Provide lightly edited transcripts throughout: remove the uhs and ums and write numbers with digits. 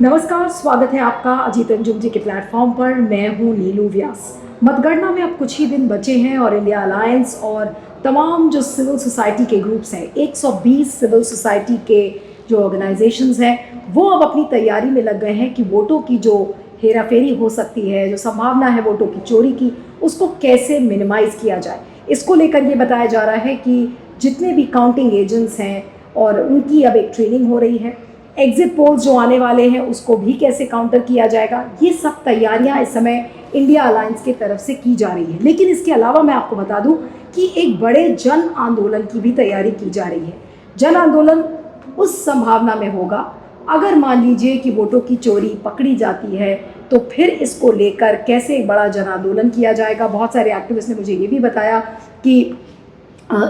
नमस्कार, स्वागत है आपका अजीत अंजुम जी के प्लेटफॉर्म पर। मैं हूं नीलू व्यास। मतगणना में अब कुछ ही दिन बचे हैं और इंडिया अलायंस और तमाम जो सिविल सोसाइटी के ग्रुप्स हैं, 120 सिविल सोसाइटी के जो ऑर्गेनाइजेशंस हैं, वो अब अपनी तैयारी में लग गए हैं कि वोटों की जो हेराफेरी हो सकती है, जो संभावना है वोटों की चोरी की, उसको कैसे मिनिमाइज़ किया जाए। इसको लेकर ये बताया जा रहा है कि जितने भी काउंटिंग एजेंट्स हैं और उनकी अब एक ट्रेनिंग हो रही है। एग्जिट पोल्स जो आने वाले हैं उसको भी कैसे काउंटर किया जाएगा, ये सब तैयारियां इस समय इंडिया अलायंस की तरफ से की जा रही है। लेकिन इसके अलावा मैं आपको बता दूं कि एक बड़े जन आंदोलन की भी तैयारी की जा रही है। जन आंदोलन उस संभावना में होगा अगर मान लीजिए कि वोटों की चोरी पकड़ी जाती है, तो फिर इसको लेकर कैसे एक बड़ा जन आंदोलन किया जाएगा। बहुत सारे एक्टिविस्ट ने मुझे ये भी बताया कि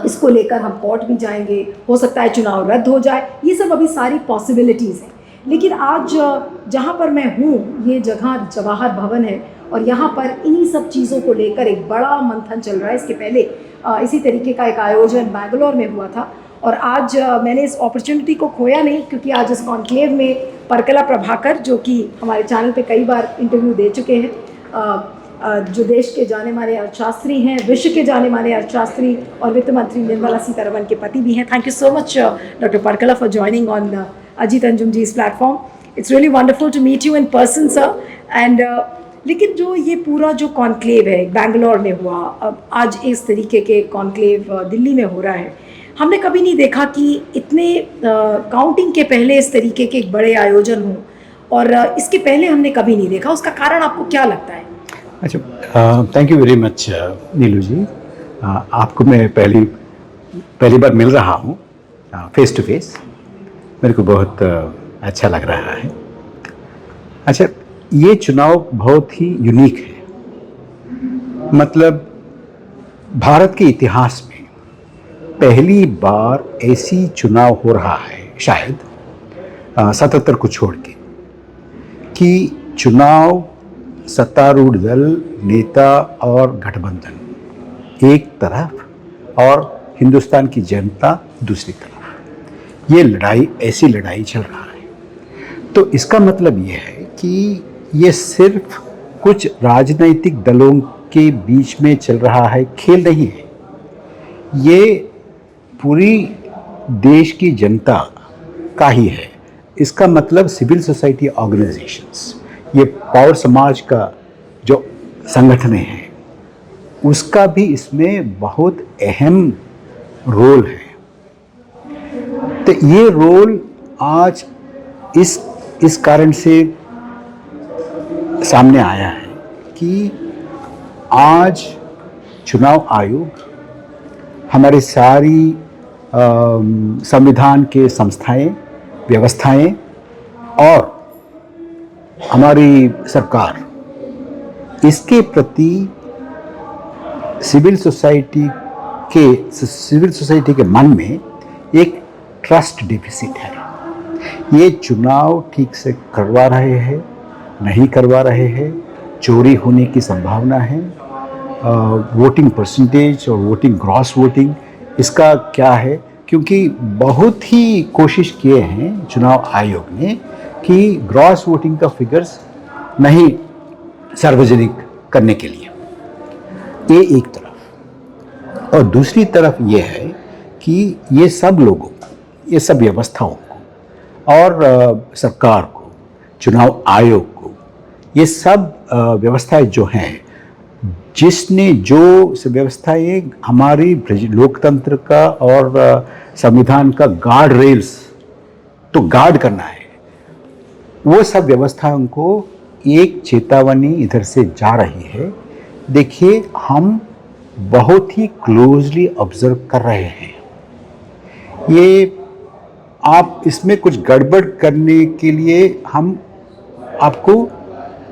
इसको लेकर हम कोर्ट भी जाएंगे, हो सकता है चुनाव रद्द हो जाए। ये सब अभी सारी पॉसिबिलिटीज़ हैं। लेकिन आज जहाँ पर मैं हूँ, ये जगह जवाहर भवन है और यहाँ पर इन्हीं सब चीज़ों को लेकर एक बड़ा मंथन चल रहा है। इसके पहले इसी तरीके का एक आयोजन बैंगलोर में हुआ था और आज मैंने इस अपॉर्चुनिटी को खोया नहीं, क्योंकि आज इस कॉन्क्लेव में परकला प्रभाकर, जो कि हमारे चैनल पे कई बार इंटरव्यू दे चुके हैं, जो देश के जाने माने अर्थशास्त्री हैं, विश्व के जाने माने अर्थशास्त्री और वित्त मंत्री निर्मला सीतारमण के पति भी हैं। Thank you so much doctor Parakala for joining on Ajit Anjum ji इस platform. It's really wonderful to meet you in person sir. And लेकिन जो ये पूरा जो कॉन्क्लेव है बैंगलोर में हुआ, अब आज इस तरीके के कॉन्क्लेव दिल्ली में हो रहा है, हमने कभी नहीं देखा कि इतने काउंटिंग के पहले इस तरीके के एक बड़े आयोजन हों, और इसके पहले हमने कभी नहीं देखा। उसका कारण आपको क्या लगता है? अच्छा, थैंक यू वेरी मच नीलू जी। आपको मैं पहली बार मिल रहा हूँ फेस टू फेस। मेरे को बहुत अच्छा लग रहा है। अच्छा, ये चुनाव बहुत ही यूनिक है। मतलब भारत के इतिहास में पहली बार ऐसी चुनाव हो रहा है, शायद 77 को छोड़ के, कि चुनाव सत्तारूढ़ दल, नेता और गठबंधन एक तरफ और हिंदुस्तान की जनता दूसरी तरफ, ये ऐसी लड़ाई चल रहा है। तो इसका मतलब ये है कि ये सिर्फ कुछ राजनीतिक दलों के बीच में चल रहा है, खेल नहीं है। ये पूरी देश की जनता का ही है। इसका मतलब सिविल सोसाइटी ऑर्गेनाइजेशंस, ये पावर समाज का जो संगठन है, उसका भी इसमें बहुत अहम रोल है। तो ये रोल आज इस कारण से सामने आया है कि आज चुनाव आयोग हमारी सारी संविधान के संस्थाएं, व्यवस्थाएं और हमारी सरकार इसके प्रति सिविल सोसाइटी के मन में एक ट्रस्ट डिफिसिट है। ये चुनाव ठीक से करवा रहे हैं, नहीं करवा रहे हैं, चोरी होने की संभावना है, वोटिंग परसेंटेज और वोटिंग ग्रॉस वोटिंग इसका क्या है, क्योंकि बहुत ही कोशिश किए हैं चुनाव आयोग ने कि ग्रॉस वोटिंग का फिगर्स नहीं सार्वजनिक करने के लिए। ये एक तरफ, और दूसरी तरफ ये है कि ये सब लोगों को, ये सब व्यवस्थाओं को और सरकार को, चुनाव आयोग को, ये सब व्यवस्थाएं जो हैं, जिसने जो व्यवस्थाएं हमारी लोकतंत्र का और संविधान का गार्ड रेल्स तो गार्ड करना है, वो सब व्यवस्थाओं को एक चेतावनी इधर से जा रही है। देखिए, हम बहुत ही क्लोजली ऑब्जर्व कर रहे हैं। ये आप इसमें कुछ गड़बड़ करने के लिए हम आपको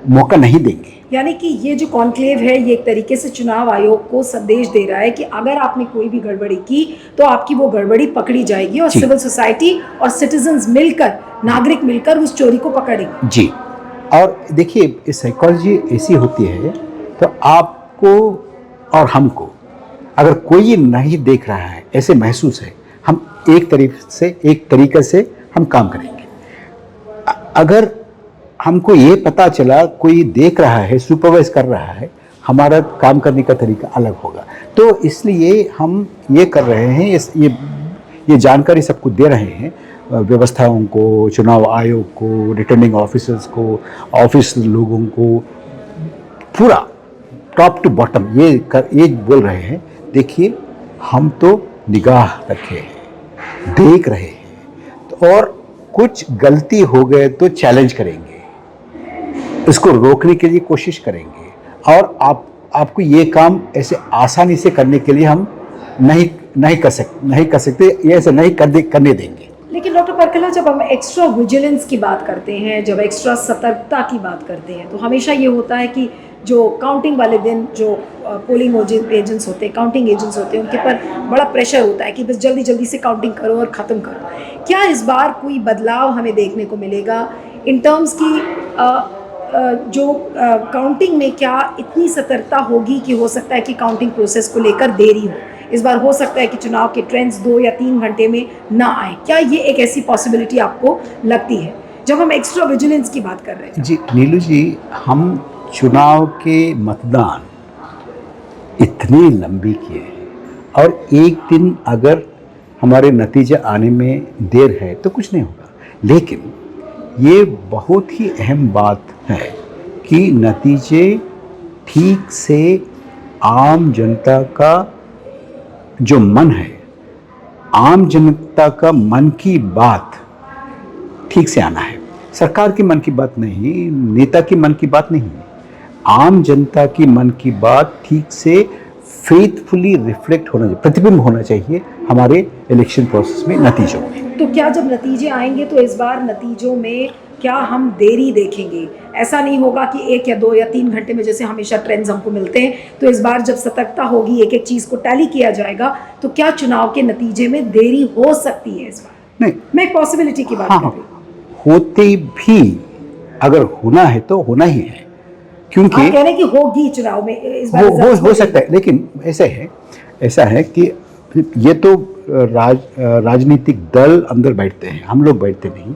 मौका नहीं देंगे। यानी कि ये जो कॉन्क्लेव है, ये एक तरीके से चुनाव आयोग को संदेश दे रहा है कि अगर आपने कोई भी गड़बड़ी की तो आपकी वो गड़बड़ी पकड़ी जाएगी और सिविल सोसाइटी और सिटीजन्स मिलकर, नागरिक मिलकर उस चोरी को पकड़ेंगे। जी, और देखिए, साइकोलॉजी ऐसी होती है, तो आपको और हमको अगर कोई नहीं देख रहा है, ऐसे महसूस है, हम एक तरीके से हम काम करेंगे। अगर हमको ये पता चला, कोई देख रहा है, सुपरवाइज कर रहा है, हमारा काम करने का तरीका अलग होगा। तो इसलिए हम ये कर रहे हैं, ये जानकारी सबको दे रहे हैं, व्यवस्थाओं को, चुनाव आयोग को, रिटर्निंग ऑफिसर्स को, ऑफिस लोगों को, पूरा टॉप टू बॉटम ये बोल रहे हैं, देखिए हम तो निगाह रखे हैं, देख रहे हैं, तो और कुछ गलती हो गए तो चैलेंज करेंगे, इसको रोकने के लिए कोशिश करेंगे, और आपको ये काम ऐसे आसानी से करने के लिए हम नहीं कर सकते, ये ऐसे नहीं करने देंगे। लेकिन डॉक्टर परकला, जब हम एक्स्ट्रा विजिलेंस की बात करते हैं, जब एक्स्ट्रा सतर्कता की बात करते हैं, तो हमेशा ये होता है कि जो काउंटिंग वाले दिन जो पोलिंग एजेंट्स होते हैं, काउंटिंग एजेंट्स होते हैं, उनके पर बड़ा प्रेशर होता है कि बस जल्दी जल्दी से काउंटिंग करो और ख़त्म करो। क्या इस बार कोई बदलाव हमें देखने को मिलेगा इन टर्म्स की जो काउंटिंग में क्या इतनी सतर्कता होगी कि हो सकता है कि काउंटिंग प्रोसेस को लेकर देरी हो? इस बार हो सकता है कि चुनाव के ट्रेंड्स 2 या 3 घंटे में ना आए। क्या ये एक ऐसी पॉसिबिलिटी आपको लगती है जब हम एक्स्ट्रा विजिलेंस की बात कर रहे हैं? जी नीलू जी, हम चुनाव के मतदान इतनी लंबी किए हैं, और एक दिन अगर हमारे नतीजे आने में देर है तो कुछ नहीं होगा, लेकिन ये बहुत ही अहम बात है कि नतीजे ठीक से आम जनता का जो मन है, आम जनता का मन की बात ठीक से आना है। सरकार की मन की बात नहीं, नेता की मन की बात नहीं, आम जनता की मन की बात ठीक से फेथफुली रिफ्लेक्ट होना चाहिए, प्रतिबिंब होना चाहिए हमारे इलेक्शन प्रोसेस में, नतीजों में। तो क्या जब नतीजे आएंगे तो इस बार नतीजों में क्या हम देरी देखेंगे? ऐसा नहीं होगा कि 1 या 2 या 3 घंटे में जैसे हमेशा ट्रेंड्स हमको मिलते हैं, तो इस बार जब सतर्कता होगी, एक एक चीज़ को टैली किया जाएगा, तो क्या चुनाव के नतीजे में देरी हो सकती है इस बार? नहीं, मैं एक पॉसिबिलिटी की बात कर रही हूँ। होते भी अगर होना है तो होना ही है, क्योंकि आप कह रहे हैं कि होगी चुनाव में इस बार हो सकता है, लेकिन ऐसा है कि ये तो राजनीतिक दल अंदर बैठते हैं, हम लोग बैठते नहीं,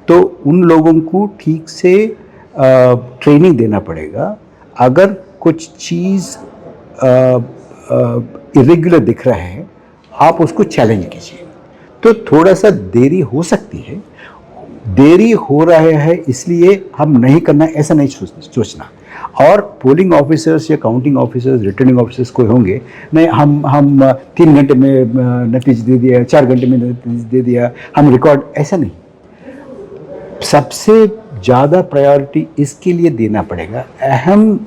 तो उन लोगों को ठीक से ट्रेनिंग देना पड़ेगा। अगर कुछ चीज़ इरेगुलर दिख रहा है, आप उसको चैलेंज कीजिए, तो थोड़ा सा देरी हो सकती है। देरी हो रहा है इसलिए हम नहीं करना, ऐसा नहीं सोचना। और पोलिंग ऑफिसर्स या काउंटिंग ऑफिसर्स, रिटर्निंग ऑफिसर्स कोई होंगे, नहीं हम 3 घंटे में नतीजे दे दिया, 4 घंटे में नतीजे दे दिया, हम रिकॉर्ड, ऐसा नहीं। सबसे ज़्यादा प्रायोरिटी इसके लिए देना पड़ेगा, अहम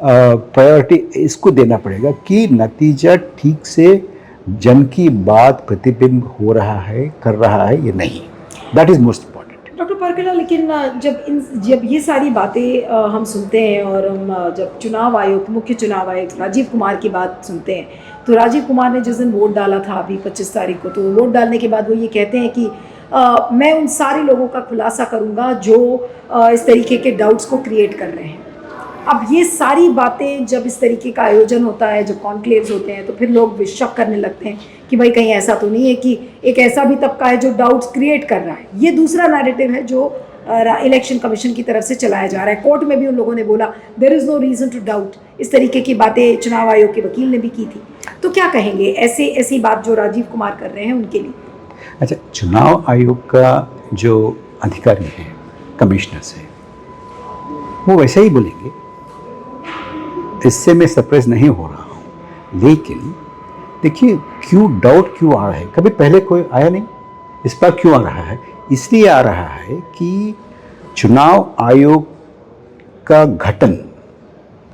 प्रायोरिटी इसको देना पड़ेगा कि नतीजा ठीक से जन की बात प्रतिबिंब हो रहा है, कर रहा है या नहीं। That is most important. Doctor Parakala, लेकिन जब ये सारी बातें हम सुनते हैं, और हम जब चुनाव आयोग, मुख्य चुनाव आयुक्त राजीव कुमार की बात सुनते हैं, तो राजीव कुमार ने जिस दिन वोट डाला था अभी 25 तारीख को, तो वोट डालने के बाद वो ये कहते हैं कि मैं उन सारे लोगों का खुलासा करूंगा जो इस तरीके के डाउट्स को क्रिएट कर रहे हैं। अब ये सारी बातें जब इस तरीके का आयोजन होता है, जब कॉन्क्लेव्स होते हैं, तो फिर लोग शक करने लगते हैं कि भाई कहीं ऐसा तो नहीं है कि एक ऐसा भी तबका है जो डाउट्स क्रिएट कर रहा है। ये दूसरा नैरेटिव है जो इलेक्शन कमीशन की तरफ से चलाया जा रहा है। कोर्ट में भी उन लोगों ने बोला there is no reason to doubt, इस तरीके की बातें चुनाव आयोग के वकील ने भी की थी। तो क्या कहेंगे ऐसी बात जो राजीव कुमार कर रहे हैं उनके लिए? अच्छा, चुनाव आयोग का जो अधिकारी है, कमिश्नर्स है, वो वैसे ही बोलेंगे, इससे मैं सरप्राइज नहीं हो रहा हूँ। लेकिन देखिए डाउट क्यों आ रहा है, कभी पहले कोई आया नहीं, इस बार क्यों आ रहा है? इसलिए आ रहा है कि चुनाव आयोग का गठन,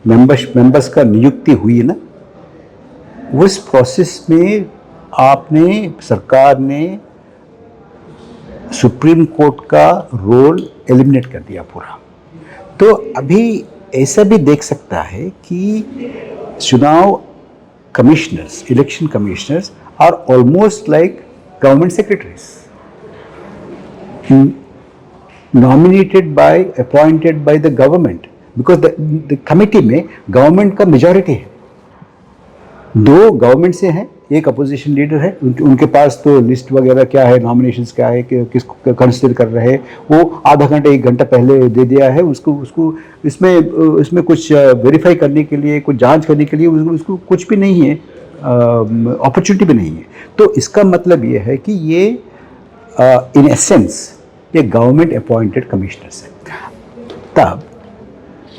मेंबर्स का नियुक्ति हुई है ना, उस प्रोसेस में सरकार ने सुप्रीम कोर्ट का रोल एलिमिनेट कर दिया पूरा। तो अभी ऐसा भी देख सकता है कि चुनाव commissioners, election commissioners are almost like government secretaries, nominated by, appointed by the government, because the committee में गवर्नमेंट का मेजॉरिटी है, 2 गवर्नमेंट से हैं, एक अपोजिशन लीडर है, उनके पास तो लिस्ट वगैरह क्या है, नॉमिनेशंस क्या है, कि किसको कंसिडर कर रहे हैं, वो आधा घंटा 1 घंटा पहले दे दिया है उसको उसको इसमें कुछ वेरीफाई करने के लिए, कुछ जांच करने के लिए उसको कुछ भी नहीं है, अपॉर्चुनिटी भी नहीं है। तो इसका मतलब ये है कि ये इन एसेंस ये गवर्नमेंट अपॉइंटेड कमिश्नर्स है। तब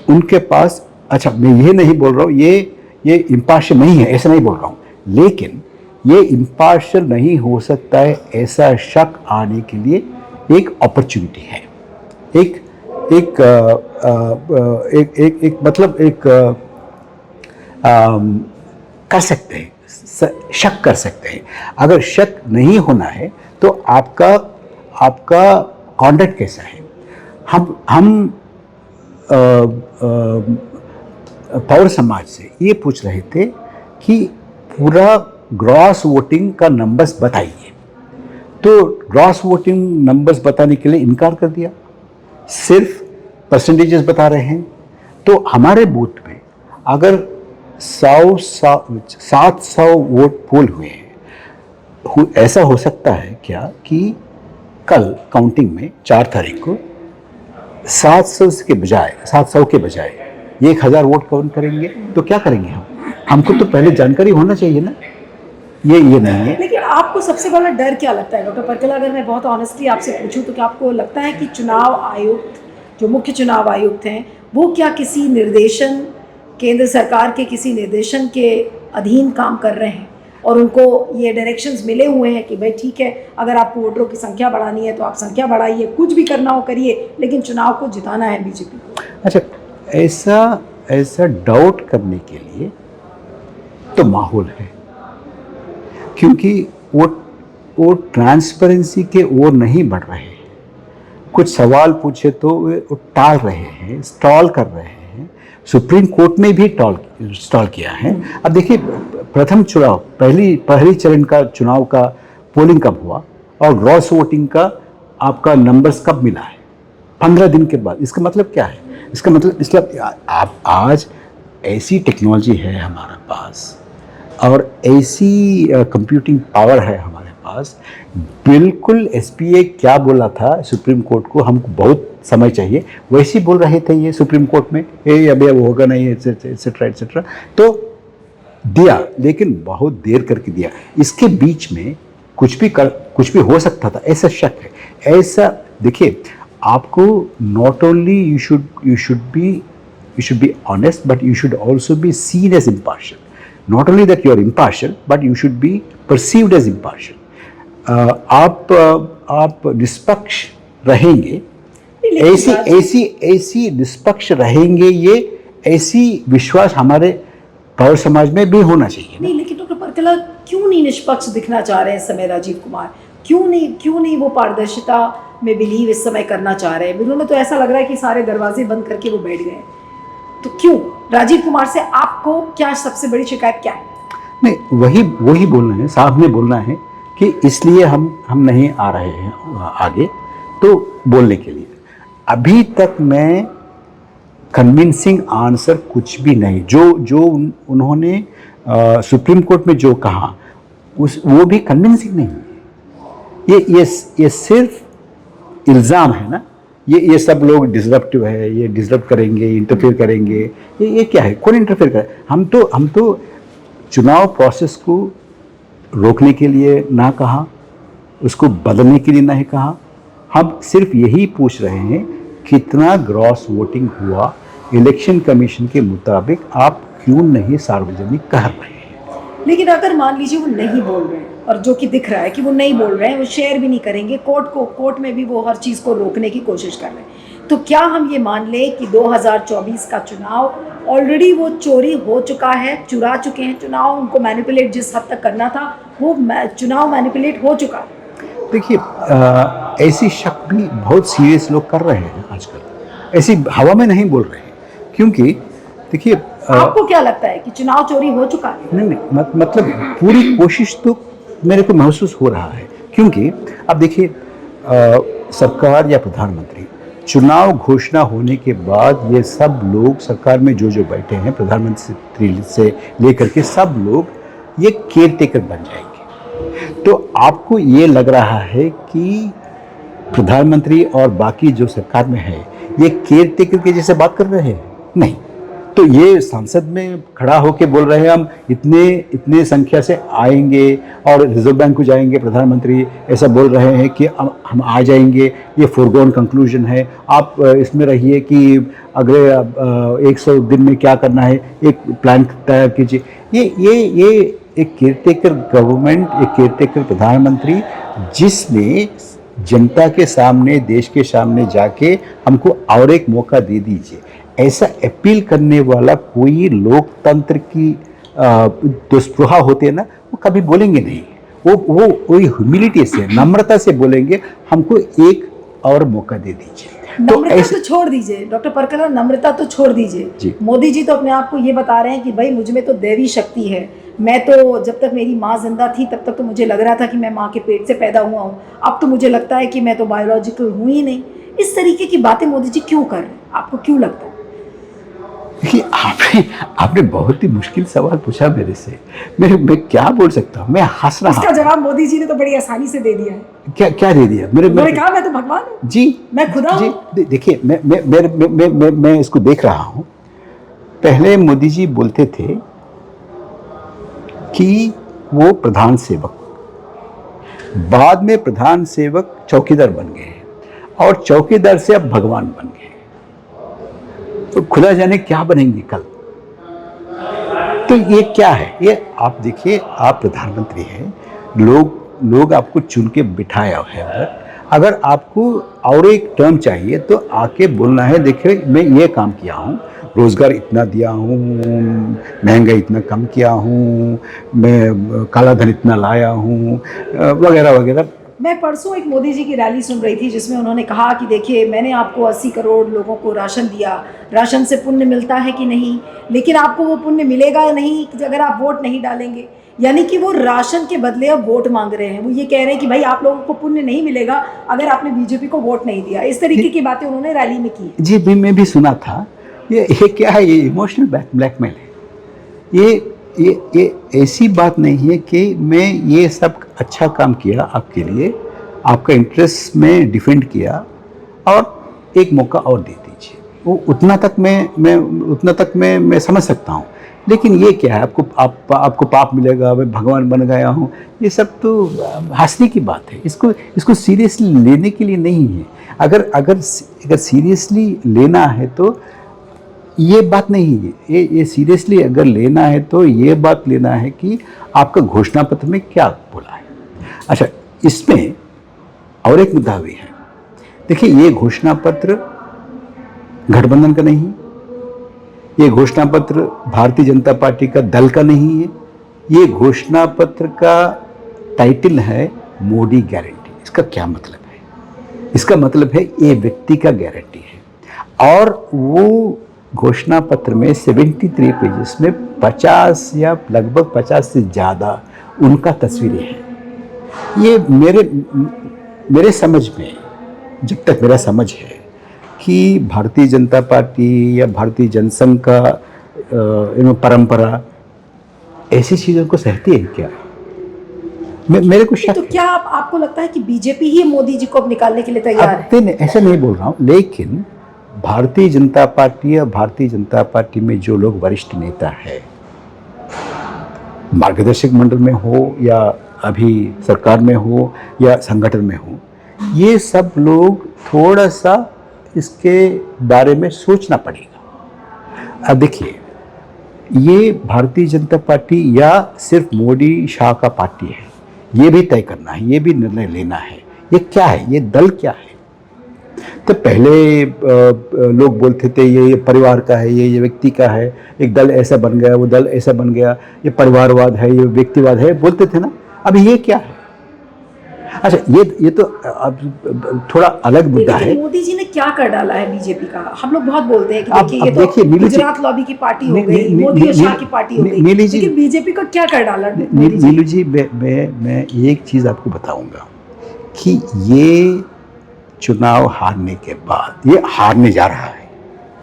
उनके पास, अच्छा मैं ये नहीं बोल रहा हूँ ये इम्पार्शियल नहीं है, ऐसा नहीं बोल रहा हूँ, लेकिन ये इम्पार्शियल नहीं हो सकता है ऐसा शक आने के लिए एक अपॉर्चुनिटी है, एक एक एक मतलब एक कर सकते हैं, शक कर सकते हैं। अगर शक नहीं होना है तो आपका कॉन्डक्ट कैसा है। हम पौर समाज से ये पूछ रहे थे कि पूरा ग्रॉस वोटिंग का नंबर्स बताइए, तो ग्रॉस वोटिंग नंबर्स बताने के लिए इनकार कर दिया, सिर्फ परसेंटेजेस बता रहे हैं। तो हमारे बूथ में अगर 700 वोट पोल हुए हैं, ऐसा हो सकता है क्या कि कल काउंटिंग में 4 तारीख को 700 के बजाय 1000 वोट काउंट करेंगे, तो क्या करेंगे हमको तो पहले जानकारी होना चाहिए ना, ये नहीं है। लेकिन आपको सबसे बड़ा डर क्या लगता है डॉक्टर परकला, अगर मैं बहुत ऑनेस्टली आपसे पूछूं तो क्या आपको लगता है कि चुनाव आयुक्त, जो मुख्य चुनाव आयुक्त हैं, वो क्या किसी निर्देशन, केंद्र सरकार के किसी निर्देशन के अधीन काम कर रहे हैं और उनको ये डायरेक्शंस मिले हुए हैं कि भाई ठीक है, अगर आपको वोटरों की संख्या बढ़ानी है तो आप संख्या बढ़ाइए, कुछ भी करना हो करिए, लेकिन चुनाव को जिताना है बीजेपी को? अच्छा, ऐसा डाउट करने के लिए तो माहौल है, क्योंकि वो ट्रांसपेरेंसी के ओर नहीं बढ़ रहे हैं। कुछ सवाल पूछे तो वो टाल रहे हैं, स्टॉल कर रहे हैं। सुप्रीम कोर्ट में भी स्टॉल किया है। अब देखिए, प्रथम चुनाव, पहली चरण का चुनाव का पोलिंग कब हुआ और ग्रॉस वोटिंग का आपका नंबर्स कब मिला है? 15 दिन के बाद। इसका मतलब क्या है? इसका मतलब आप आज ऐसी टेक्नोलॉजी है हमारे पास और ऐसी कंप्यूटिंग पावर है हमारे पास, बिल्कुल एसपीए क्या बोला था सुप्रीम कोर्ट को, हमको बहुत समय चाहिए, वैसे ही बोल रहे थे ये सुप्रीम कोर्ट में, ये अभी अब होगा नहीं, एटसेट्रा एटसेट्रा, तो दिया, लेकिन बहुत देर करके दिया। इसके बीच में कुछ भी हो सकता था, ऐसा शक है। ऐसा देखिए, आपको not only you should be honest, but you should also be seen as impartial. Not only that you are impartial, but you should be perceived as impartial. आप निष्पक्ष रहेंगे, ऐसी निष्पक्ष रहेंगे, ये ऐसी विश्वास हमारे पौर समाज में भी होना चाहिए। नहीं, लेकिन डॉक्टर परकला क्यों नहीं निष्पक्ष दिखना चाह रहे हैं इस समय राजीव कुमार? क्यों नहीं वो पारदर्शिता में बिलीव इस समय करना चाह रहे हैं? उन्होंने तो ऐसा लग रहा है कि सारे दरवाजे बंद करके वो बैठ गए। तो क्यों राजीव कुमार से आपको क्या सबसे बड़ी शिकायत क्या है? नहीं, वही बोलना है, साहब ने बोलना है कि इसलिए हम नहीं आ रहे हैं आगे, तो बोलने के लिए अभी तक मैं कन्विंसिंग आंसर कुछ भी नहीं, जो उन्होंने सुप्रीम कोर्ट में जो कहा वो भी कन्विंसिंग नहीं है। ये सिर्फ इल्ज़ाम है ना, ये सब लोग डिसरप्टिव है, ये डिसरप्ट करेंगे, इंटरफेयर करेंगे, ये क्या है? कौन इंटरफेयर करे? हम तो चुनाव प्रोसेस को रोकने के लिए ना कहा, उसको बदलने के लिए नहीं कहा, हम सिर्फ यही पूछ रहे हैं कितना ग्रॉस वोटिंग हुआ, इलेक्शन कमीशन के मुताबिक आप क्यों नहीं सार्वजनिक कर रहे हैं? लेकिन अगर मान लीजिए वो नहीं बोल रहे हैं, और जो कि दिख रहा है कि वो नहीं बोल रहे हैं, वो शेयर भी नहीं करेंगे, कोर्ट में भी वो हर चीज़ को रोकने की कोशिश कर रहे हैं, तो क्या हम ये मान लें कि 2024 का चुनाव ऑलरेडी वो चोरी हो चुका है, चुरा चुके हैं चुनाव, उनको मैनिपुलेट जिस हद तक करना था वो चुनाव मैनिपुलेट हो चुका है? देखिए, ऐसी शक भी बहुत सीरियस लोग कर रहे हैं आजकल, ऐसी हवा में नहीं बोल रहे हैं, क्योंकि देखिए, आपको क्या लगता है कि चुनाव चोरी हो चुका है? नहीं, मतलब पूरी कोशिश तो मेरे को महसूस हो रहा है, क्योंकि अब देखिए, सरकार या प्रधानमंत्री, चुनाव घोषणा होने के बाद ये सब लोग सरकार में जो बैठे हैं, प्रधानमंत्री से लेकर के सब लोग ये केयर टेकर बन जाएंगे। तो आपको ये लग रहा है कि प्रधानमंत्री और बाकी जो सरकार में है ये केयर टेकर के जैसे बात कर रहे हैं? नहीं। तो ये संसद में खड़ा होके बोल रहे हैं हम इतने इतने संख्या से आएंगे और रिजर्व बैंक को जाएंगे, प्रधानमंत्री ऐसा बोल रहे हैं कि हम आ जाएंगे, ये फोरगोन कंक्लूजन है, आप इसमें रहिए कि अगले 100 दिन में क्या करना है, एक प्लान तैयार कीजिए। ये एक केयरटेकर गवर्नमेंट, एक केयरटेकर प्रधानमंत्री जिसने जनता के सामने, देश के सामने जाके हमको और एक मौका दे दीजिए, ऐसा अपील करने वाला कोई लोकतंत्र की दुष्प्रभाव होते हैं ना, वो कभी बोलेंगे नहीं। वो ह्यूमिलिटी से, नम्रता से बोलेंगे हमको एक और मौका दे दीजिए। नम्रता तो छोड़ दीजिए डॉक्टर परकला, नम्रता तो छोड़ दीजिए। मोदी जी तो अपने आप को ये बता रहे हैं कि भाई मुझ में तो दैवी शक्ति है, मैं तो जब तक मेरी माँ जिंदा थी तब तक तो मुझे लग रहा था कि मैं माँ के पेट से पैदा हुआ हूँ, अब तो मुझे लगता है कि मैं तो बायोलॉजिकल हूँ ही नहीं। इस तरीके की बातें मोदी जी क्यों कर रहे हैं, आपको क्यों लगता है? देखिए, आपने बहुत ही मुश्किल सवाल पूछा मेरे से। मैं क्या बोल सकता हूँ, मैं हंस रहा हूँ। इसका जवाब मोदी जी ने तो बड़ी आसानी से दे दिया है। क्या दे दिया? मैंने कहा मैं तो भगवान हूँ जी, मैं खुदा हूँ। देखिए, मैं इसको देख रहा हूँ। पहले मोदी जी बोलते थे कि वो प्रधान सेवक, बाद में प्रधान सेवक चौकीदार बन गए और चौकीदार से अब भगवान बन गए। तो खुदा जाने क्या बनेंगे कल। तो ये क्या है? ये आप देखिए, आप प्रधानमंत्री हैं, लोग आपको चुन के बिठाया है उधर। अगर आपको और एक टर्म चाहिए तो आके बोलना है, देखिए मैं ये काम किया हूँ, रोज़गार इतना दिया हूँ, महंगाई इतना कम किया हूँ, मैं काला धन इतना लाया हूँ, वगैरह वगैरह। मैं परसों एक मोदी जी की रैली सुन रही थी जिसमें उन्होंने कहा कि देखिए मैंने आपको 80 करोड़ लोगों को राशन दिया, राशन से पुण्य मिलता है कि नहीं, लेकिन आपको वो पुण्य मिलेगा या नहीं अगर आप वोट नहीं डालेंगे। यानी कि वो राशन के बदले अब वोट मांग रहे हैं। वो ये कह रहे हैं कि भाई आप लोगों को पुण्य नहीं मिलेगा अगर आपने बीजेपी को वोट नहीं दिया। इस तरीके की बातें उन्होंने रैली में की। जी, मैं भी सुना था। ये क्या है? ये इमोशनल ब्लैकमेल है। ये ऐसी बात नहीं है कि मैं ये सब अच्छा काम किया आपके लिए, आपका इंटरेस्ट में डिफेंड किया और एक मौका और दे दीजिए। वो उतना तक मैं समझ सकता हूँ। लेकिन ये क्या है? आपको पाप मिलेगा, मैं भगवान बन गया हूँ, ये सब तो हंसने की बात है। इसको सीरियसली लेने के लिए नहीं है। अगर सीरियसली लेना है तो ये बात नहीं है। ये सीरियसली अगर लेना है तो ये बात लेना है कि आपका घोषणा पत्र में क्या बोला है। अच्छा, इसमें और एक मुद्दा भी है। देखिए, ये घोषणा पत्र गठबंधन का नहीं, ये घोषणा पत्र भारतीय जनता पार्टी का दल का नहीं है। ये घोषणा पत्र का टाइटल है मोदी गारंटी। इसका क्या मतलब है? इसका मतलब है ये व्यक्ति का गारंटी है। और वो घोषणा पत्र में 73 पेजेस में 50 या लगभग 50 से ज़्यादा उनका तस्वीरें हैं। ये मेरे समझ में, जब तक मेरा समझ है कि भारतीय जनता पार्टी या भारतीय जनसंघ का परंपरा ऐसी चीज़ों को सहती है क्या? मेरे को शक। तो क्या आपको लगता है कि बीजेपी ही मोदी जी को अब निकालने के लिए तैयार है? ऐसा नहीं बोल रहा हूँ, लेकिन भारतीय जनता पार्टी या भारतीय जनता पार्टी में जो लोग वरिष्ठ नेता है, मार्गदर्शक मंडल में हो या अभी सरकार में हो या संगठन में हो, ये सब लोग थोड़ा सा इसके बारे में सोचना पड़ेगा। अब देखिए, ये भारतीय जनता पार्टी या सिर्फ मोदी शाह का पार्टी है, ये भी तय करना है, ये भी निर्णय लेना है। ये क्या है? ये दल क्या है? तो पहले लोग बोलते थे ये परिवार का है, ये व्यक्ति का है, एक दल ऐसा बन गया, वो दल ऐसा बन गया, ये परिवारवाद है, ये व्यक्तिवाद है, बोलते थे ना। अब ये क्या है? अच्छा, ये तो अब थोड़ा अलग मुद्दा है। मोदी जी ने क्या कर डाला है बीजेपी का? हम लोग बहुत बोलते हैं कि देखिए ये तो गुजरात लॉबी की पार्टी हो गई, मोदी और शाह की पार्टी हो गई, लेकिन बीजेपी को क्या कर डाला नीलू जी? मैं एक चीज़ आपको बताऊंगा कि ये चुनाव हारने के बाद, ये हारने जा रहा है,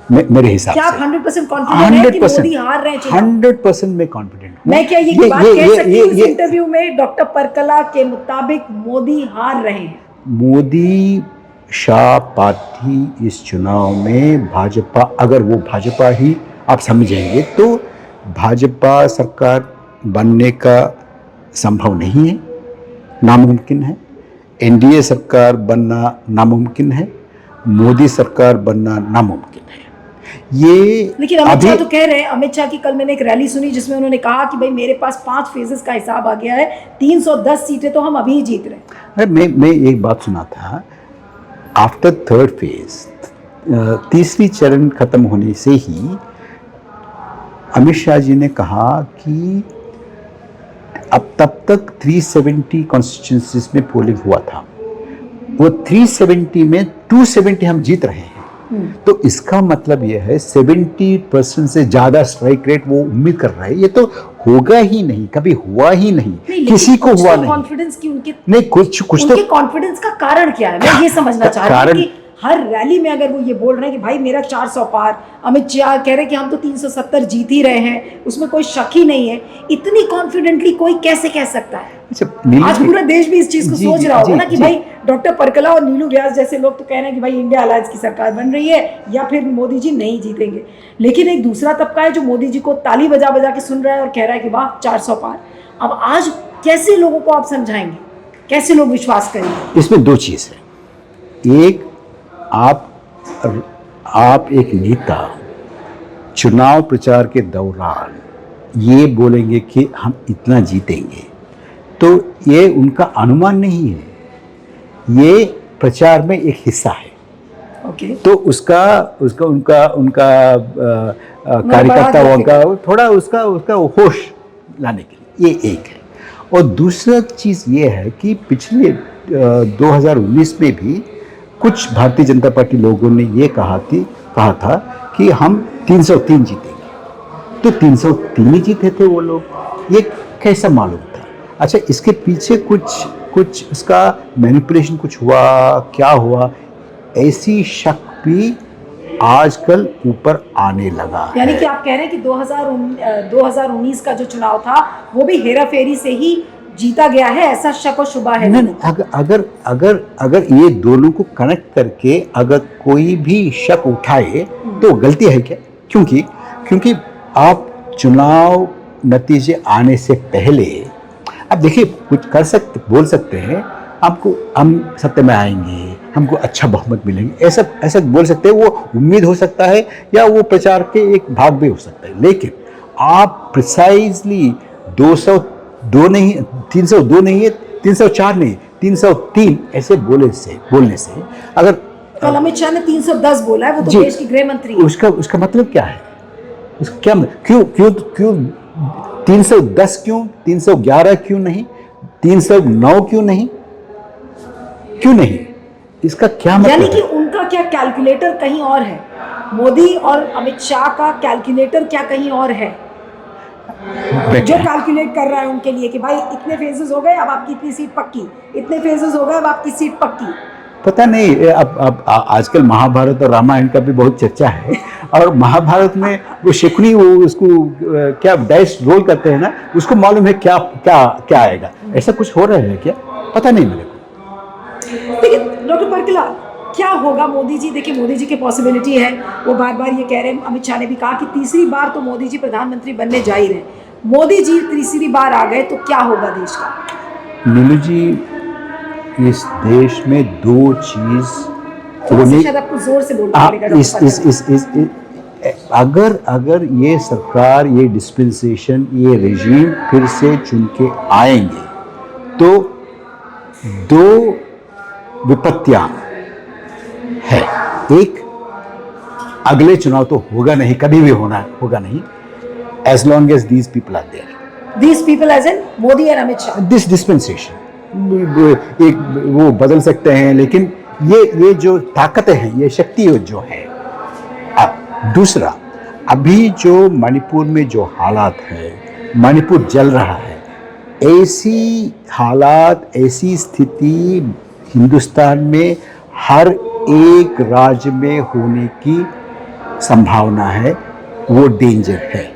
मेरे हिसाब क्या आप से 100% कॉन्फिडेंट हैं कि 100% मोदी हार रहे हैं चुनाव? 100% में कॉन्फिडेंट हूँ। मैं क्या ये बात कह सकती हूँ इस इंटरव्यू में डॉक्टर परकला के मुताबिक मोदी हार रहे हैं? मोदी शाह पार्टी इस चुनाव में भाजपा, अगर वो भाजपा ही आप समझेंगे तो भाजपा सरकार बनने का संभव नहीं है, नामुमकिन है। एनडीए सरकार बनना नामुमकिन है, मोदी सरकार बनना नामुमकिन है। ये लेकिन अमित शाह तो कह रहे हैं, अमित शाह की कल मैंने एक रैली सुनी जिसमें उन्होंने कहा कि भाई मेरे पास 5 फेजेस का हिसाब आ गया है, 310 सीटें तो हम अभी ही जीत रहे हैं। अरे मैं एक बात सुना था, आफ्टर थर्ड फेज, तीसरी चरण खत्म होने से ही अमित शाह जी ने कहा कि अब तब तक 370 कॉन्स्टिट्यूंसीज में पोलिंग हुआ था, वो 370 में 270 हम जीत रहे हैं। तो इसका मतलब यह है 70% से ज्यादा स्ट्राइक रेट वो उम्मीद कर रहे हैं। ये तो होगा ही नहीं, कभी हुआ ही नहीं किसी को हुआ नहीं। कॉन्फिडेंस की उनके नहीं, कुछ उनके तो कॉन्फिडेंस का कारण क्या है, मैं ये समझना चाह रही हूँ कि हर रैली में अगर वो ये बोल रहे हैं कि भाई मेरा 400 पार, अमित शाह कह रहे हैं कि हम तो 370 जीत ही रहे हैं, उसमें कोई शक ही नहीं है, इतनी कॉन्फिडेंटली कोई कैसे कह सकता है? आज पूरा देश भी इस चीज को सोच रहा होगा ना कि भाई डॉक्टर परकला और नीलू व्यास जैसे लोग तो कह रहे हैं कि भाई इंडिया अलायंस की सरकार बन रही है या फिर मोदी जी नहीं जीतेंगे, लेकिन एक दूसरा तबका है जो मोदी जी को ताली बजा बजा के सुन रहा है और कह रहा है कि वाह 400 पार। अब आज कैसे लोगों को आप समझाएंगे, कैसे लोग विश्वास करेंगे? इसमें दो चीज है। एक, आप एक नेता चुनाव प्रचार के दौरान ये बोलेंगे कि हम इतना जीतेंगे, तो ये उनका अनुमान नहीं है, ये प्रचार में एक हिस्सा है। ओके। तो उसका उनका कार्यकर्ताओं का थोड़ा उसका होश लाने के लिए ये एक है। और दूसरा चीज़ ये है कि पिछले 2019 में भी कुछ भारतीय जनता पार्टी लोगों ने ये कहा था कि हम 303 जीतेंगे, तो 303 ही जीते थे वो लोग। ये कैसा मालूम था? अच्छा, इसके पीछे कुछ उसका मैनिपुलेशन कुछ हुआ, क्या हुआ, ऐसी शक भी आजकल ऊपर आने लगा है। यानी कि आप कह रहे हैं कि 2019 का जो चुनाव था वो भी हेरा फेरी से ही जीता गया है, ऐसा शक और शुबा है? नहीं, अगर ये दोनों को कनेक्ट करके अगर कोई भी शक उठाए तो गलती है क्या? क्योंकि आप चुनाव नतीजे आने से पहले अब देखिए, कुछ बोल सकते हैं, हम सत्ता में आएंगे, हमको अच्छा बहुमत मिलेंगे, ऐसा बोल सकते हैं। वो उम्मीद हो सकता है या वो प्रचार के एक भाग भी हो सकता है, लेकिन आप प्रिसाइजली 202 नहीं, 302 नहीं है, 304 नहीं, 303 ऐसे बोलने से अगर कल अमित शाह ने 310 बोला है, वो तो देश की गृह मंत्री है। उसका मतलब क्या है? उसका क्या क्यों 310 क्यों, 311 क्यों नहीं, 309 क्यों नहीं? इसका क्या मतलब? यानी कि उनका क्या कैलकुलेटर कहीं और है, मोदी और अमित शाह का कैलकुलेटर क्या कहीं और है जो कैलकुलेट कर रहा है उनके लिए कि भाई इतने फेजेस हो गए, अब आपकी इतनी सीट पक्की, इतने फेजेस हो गए, अब आपकी सीट पक्की। पता नहीं, अब आजकल महाभारत और रामायण का भी बहुत चर्चा है, और महाभारत में वो शकुनी वो उसको क्या डाइस रोल करते हैं ना, उसको मालूम है क्या क्या क्या आएगा। ऐसा कुछ हो रहा है क्या? पता नहीं मेरे को। देखिए डॉक्टर परकला, क्या होगा मोदी जी? देखिए मोदी जी की पॉसिबिलिटी है, वो बार बार ये कह रहे हैं, अमित शाह ने भी कहा कि तीसरी बार तो मोदी जी प्रधानमंत्री बनने जा ही रहे। मोदी जी तीसरी बार आ गए तो क्या होगा देश का? नीलू जी, इस देश में दो चीज शायद आपको जोर से बोलना पड़ेगा। अगर ये सरकार, ये डिस्पेंसेशन, ये रेजीम फिर से चुन के आएंगे तो दो विपत्तियां है। एक, अगले चुनाव तो होगा नहीं, कभी भी होगा नहीं, as long as these people are there. These people as in Modi और अमित शाह? This dispensation, एक वो बदल सकते हैं, लेकिन ये जो ताकतें हैं, ये शक्ति जो है। दूसरा, अभी जो मणिपुर में जो हालात है, मणिपुर जल रहा है, ऐसी हालात, ऐसी स्थिति हिंदुस्तान में हर एक राज्य में होने की संभावना है, वो डेंजर है।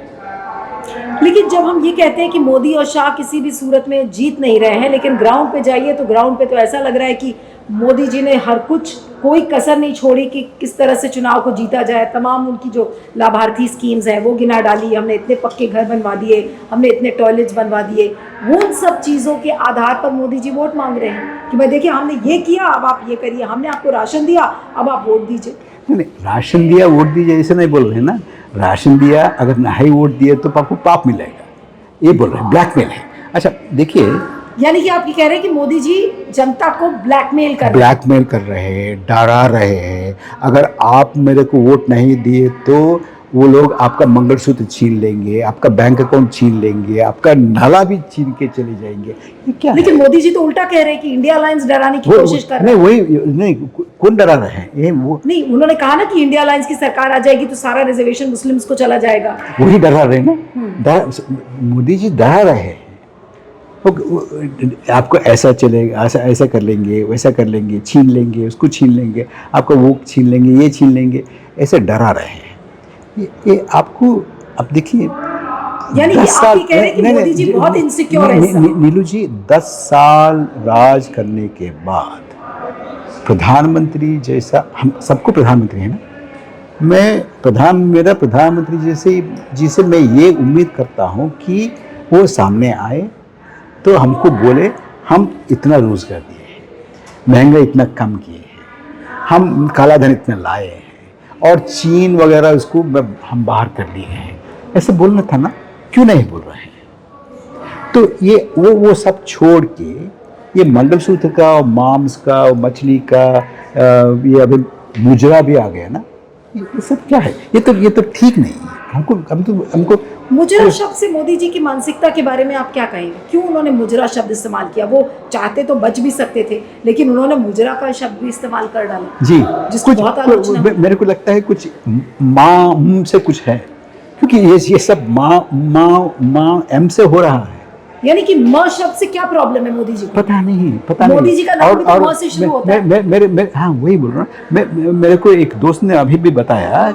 लेकिन जब हम ये कहते हैं कि मोदी और शाह किसी भी सूरत में जीत नहीं रहे हैं, लेकिन ग्राउंड पे जाइए तो ग्राउंड पे तो ऐसा लग रहा है कि मोदी जी ने हर कुछ, कोई कसर नहीं छोड़ी कि किस तरह से चुनाव को जीता जाए। तमाम उनकी जो लाभार्थी स्कीम्स हैं वो गिना डाली, हमने इतने पक्के घर बनवा दिए, हमने इतने टॉयलेट्स बनवा दिए। वो उन सब चीज़ों के आधार पर मोदी जी वोट मांग रहे हैं कि भाई देखिए हमने ये किया, अब आप ये करिए, हमने आपको राशन दिया, अब आप वोट दीजिए। नहीं, राशन दिया वोट दीजिए ऐसे नहीं बोल रहे ना। राशन दिया, अगर नहीं वोट दिए तो आपको पाप मिलेगा, ये बोल रहे हैं, ब्लैकमेल है। अच्छा देखिए, यानी कि आप ये कह रहे हैं कि मोदी जी जनता को ब्लैकमेल कर रहे हैं। ब्लैकमेल कर रहे हैं, डरा रहे हैं। अगर आप मेरे को वोट नहीं दिए तो वो लोग आपका मंगलसूत्र छीन लेंगे, आपका बैंक अकाउंट छीन लेंगे, आपका नाला भी छीन के चले जाएंगे। ये क्या है? लेकिन मोदी जी तो उल्टा कह रहे हैं कि इंडिया अलायंस डराने की कोशिश कर रहे हैं। नहीं, वही नहीं, कौन डरा रहे हैं? ये वो नहीं, उन्होंने कहा ना कि इंडिया अलायंस की सरकार आ जाएगी तो सारा रिजर्वेशन मुस्लिम्स को चला जाएगा। वही डरा रहे हैं ना। मोदी जी डरा रहे हैं, आपको ऐसा चलेगा, ऐसा ऐसा कर लेंगे, वैसा कर लेंगे, छीन लेंगे, उसको छीन लेंगे, आपको वो छीन लेंगे, ये छीन लेंगे, ऐसे डरा रहे हैं। ये आपको, अब देखिए, यानी कि आप ये कह रहे हैं कि मोदी जी बहुत इनसिक्योर है। नीलू जी, 10 साल राज करने के बाद प्रधानमंत्री जैसा, हम सबको प्रधानमंत्री है ना, मेरा प्रधानमंत्री जैसे जिसे मैं ये उम्मीद करता हूँ कि वो सामने आए तो हमको बोले हम इतना रोजगार दिए हैं, महंगाई इतना कम किए हैं, हम काला धन इतना लाए हैं, और चीन वगैरह उसको हम बाहर कर लिए हैं, ऐसे बोलना था ना, क्यों नहीं बोल रहे हैं? तो ये वो सब छोड़ के ये मंगलसूत्र का और मांस का और मछली का ये अभी मुजरा भी आ गया ना, ये सब क्या है? ये तो ठीक नहीं है। हमको मुजरा शब्द से मोदी जी की मानसिकता के बारे में आप क्या कहेंगे? क्यों उन्होंने मुजरा शब्द इस्तेमाल किया? वो चाहते तो बच भी सकते थे, लेकिन उन्होंने मुजरा का शब्द भी इस्तेमाल कर डाला जी। जिसको बहुत आलोचना। मेरे को लगता है कुछ माँ से कुछ है, क्योंकि ये सब माँ एम से हो रहा है। यानी कि म शब्द से क्या प्रॉब्लम है मोदी जी को? पता नहीं। मोदी जी का नाम भी तो म से शुरू होता है। मैं हाँ वही बोल रहा हूँ। मेरे को एक दोस्त ने अभी भी बताया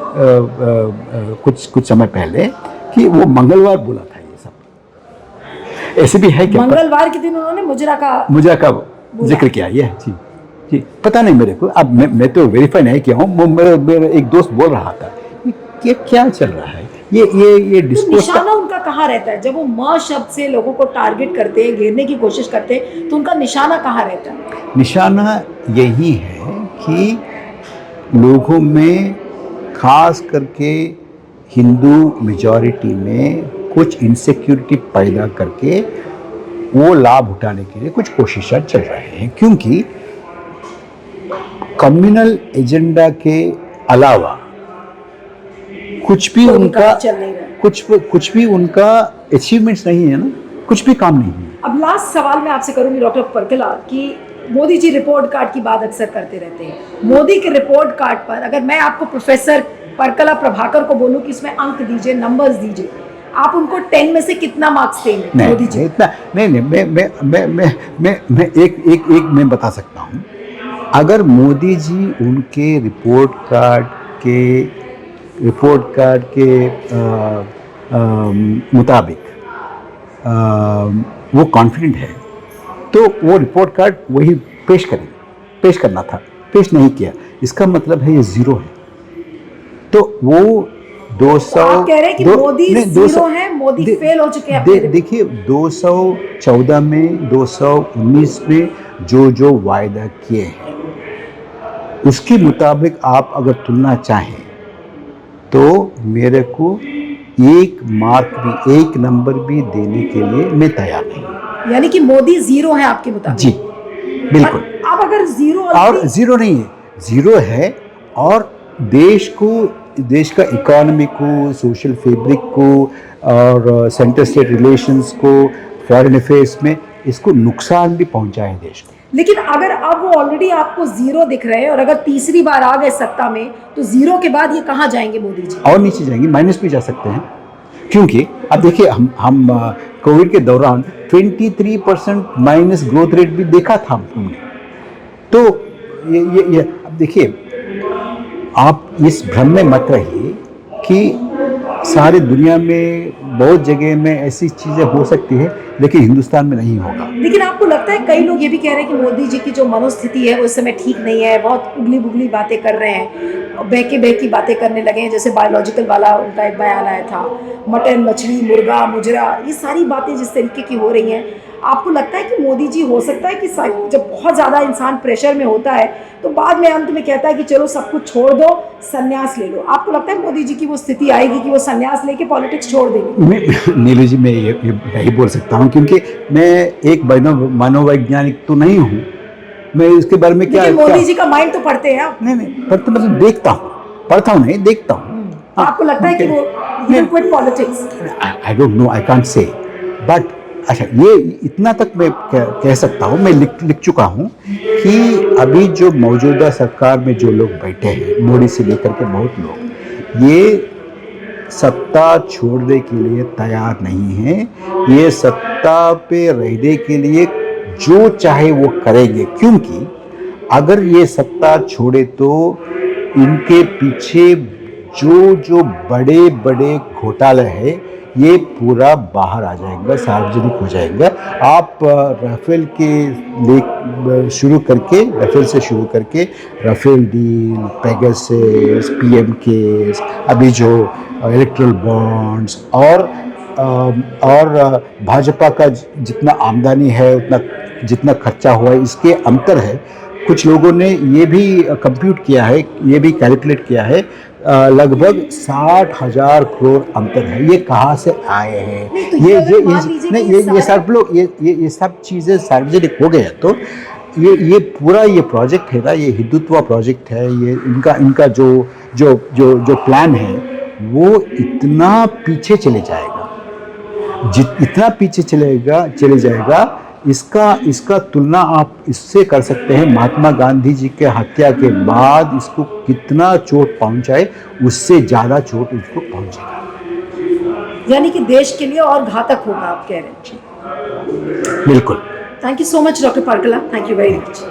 कुछ समय पहले कि वो मंगलवार बोला था ये सब। ऐसे भी है क्या? मंगलवार के दिन उन्होंने मुजरा का जिक्र किया। ये जी जी, पता नहीं मेरे को। अब मैं तो वेरीफाई नहीं किया हूँ। मेरा एक दोस्त बोल रहा था ये क्या चल रहा है, ये तो निशाना उनका कहाँ रहता है? जब वो म शब्द से लोगों को टारगेट करते हैं, घेरने की कोशिश करते हैं, तो उनका निशाना कहाँ रहता है? निशाना यही है कि लोगों में, खास करके हिंदू मेजॉरिटी में, कुछ इनसिक्योरिटी पैदा करके वो लाभ उठाने के लिए कुछ कोशिशें चल रहे हैं। क्योंकि कम्युनल एजेंडा के अलावा कुछ भी उनका चल नहीं रहा, कुछ भी उनका अचीवमेंट्स नहीं है ना, कुछ भी काम नहीं है। अब लास्ट सवाल मैं आपसे करूंगी डॉक्टर परकला कि मोदी जी रिपोर्ट कार्ड की बात अक्सर करते रहते हैं। मोदी के रिपोर्ट कार्ड पर अगर मैं आपको प्रोफेसर परकला प्रभाकर को बोलूं कि इसमें अंक दीजिए, नंबर्स दीजिए, आप उनको 10 में से कितना मार्क्स देंगे? मोदी जी इतना नहीं। मैं एक मैं बता सकता हूँ। अगर मोदी जी उनके रिपोर्ट कार्ड के मुताबिक वो कॉन्फिडेंट है तो वो रिपोर्ट कार्ड वही पेश करना था, पेश नहीं किया, इसका मतलब है ये जीरो है। तो वो 200, तो आप कह रहे हैं कि मोदी जीरो है, मोदी फेल हो चुके हैं। देखिए 214 में, 219 में जो वायदा किए हैं उसके मुताबिक आप अगर तुलना चाहें तो मेरे को एक मार्क भी, एक नंबर भी देने के लिए मैं तैयार नहीं। यानी कि मोदी जीरो है आपके मुताबिक? जी बिल्कुल। अब अगर जीरो और जीरो नहीं है, जीरो है, और देश का इकोनॉमी को, सोशल फैब्रिक को, और सेंटर स्टेट रिलेशंस को, फॉरेन अफेयर्स में इसको नुकसान भी पहुंचा है देश को। लेकिन अगर अब वो ऑलरेडी आपको जीरो दिख रहे हैं और अगर तीसरी बार आ गए सत्ता में, तो जीरो के बाद ये कहाँ जाएंगे मोदी जी? और नीचे जाएंगे, माइनस भी जा सकते हैं। क्योंकि अब देखिए हम कोविड के दौरान 23% माइनस ग्रोथ रेट भी देखा था हमने। तो ये अब देखिए आप इस भ्रम में मत रहिए कि सारी दुनिया में बहुत जगह में ऐसी चीज़ें हो सकती है, लेकिन हिंदुस्तान में नहीं होगा। लेकिन आपको लगता है, कई लोग ये भी कह रहे हैं कि मोदी जी की जो मनोस्थिति है वो इस समय ठीक नहीं है, बहुत उगली बुगली बातें कर रहे हैं, बहकी बातें करने लगे हैं, जैसे बायोलॉजिकल वाला उनका एक बयान आया था, मटन मछली मुर्गा मुजरा, ये सारी बातें जिस तरीके की हो रही हैं, आपको लगता है कि मोदी जी हो सकता है कि जब बहुत ज़्यादा इंसान प्रेशर में होता है तो बाद में अंत में कहता है कि चलो सब कुछ छोड़ दो, संन्यास ले लो, आपको लगता है मोदी जी की वो स्थिति आएगी कि वो संन्यास लेके पॉलिटिक्स छोड़ देंगे? मैं नीलू जी, मैं ये नहीं बोल सकता हूँ, क्योंकि मैं एक मनोवैज्ञानिक तो नहीं हूँ। मैं इसके बारे में क्या, लेकिन मोदी जी का माइंड तो पढ़ते हैं आप। नहीं, पर तो मतलब देखता हूँ, पढ़ता हूँ नहीं, देखता हूँ। तो आपको लगता है कि वो quit politics? I don't know, I can't say, but अच्छा, ये इतना तक मैं कह सकता हूँ, मैं लिख चुका हूँ कि अभी जो मौजूदा सरकार में जो लोग बैठे हैं, मोदी से लेकर के बहुत लोग, ये सत्ता छोड़ने के लिए तैयार नहीं है। ये सत्ता पे रहने के लिए जो चाहे वो करेंगे, क्योंकि अगर ये सत्ता छोड़े तो इनके पीछे जो जो बड़े बड़े घोटाले हैं ये पूरा बाहर आ जाएगा, सार्वजनिक हो जाएगा। आप राफेल के शुरू करके, राफेल से शुरू करके Rafale deal, Pegasus, PM case, अभी जो इलेक्ट्रल बॉन्ड्स और भाजपा का जितना आमदनी है, उतना जितना खर्चा हुआ है, इसके अंतर है। कुछ लोगों ने ये भी कंप्यूट किया है, ये भी कैलकुलेट किया है, लगभग 60,000 करोड़ अंतर है। ये कहाँ से आए हैं? ये सब लोग, ये सब चीज़ें सार्वजनिक हो गए तो ये पूरा ये प्रोजेक्ट है ना, ये हिंदुत्व प्रोजेक्ट है। ये इनका जो प्लान है वो इतना पीछे चले जाएगा, इतना पीछे चले जाएगा। इसका तुलना आप इससे कर सकते हैं, महात्मा गांधी जी के हत्या के बाद इसको कितना चोट पहुंचाए, उससे ज़्यादा चोट इसको पहुंचेगा। यानी कि देश के लिए और घातक होगा, आप कह रहे हैं? बिल्कुल। Thank you so much doctor Parakala, thank you very much.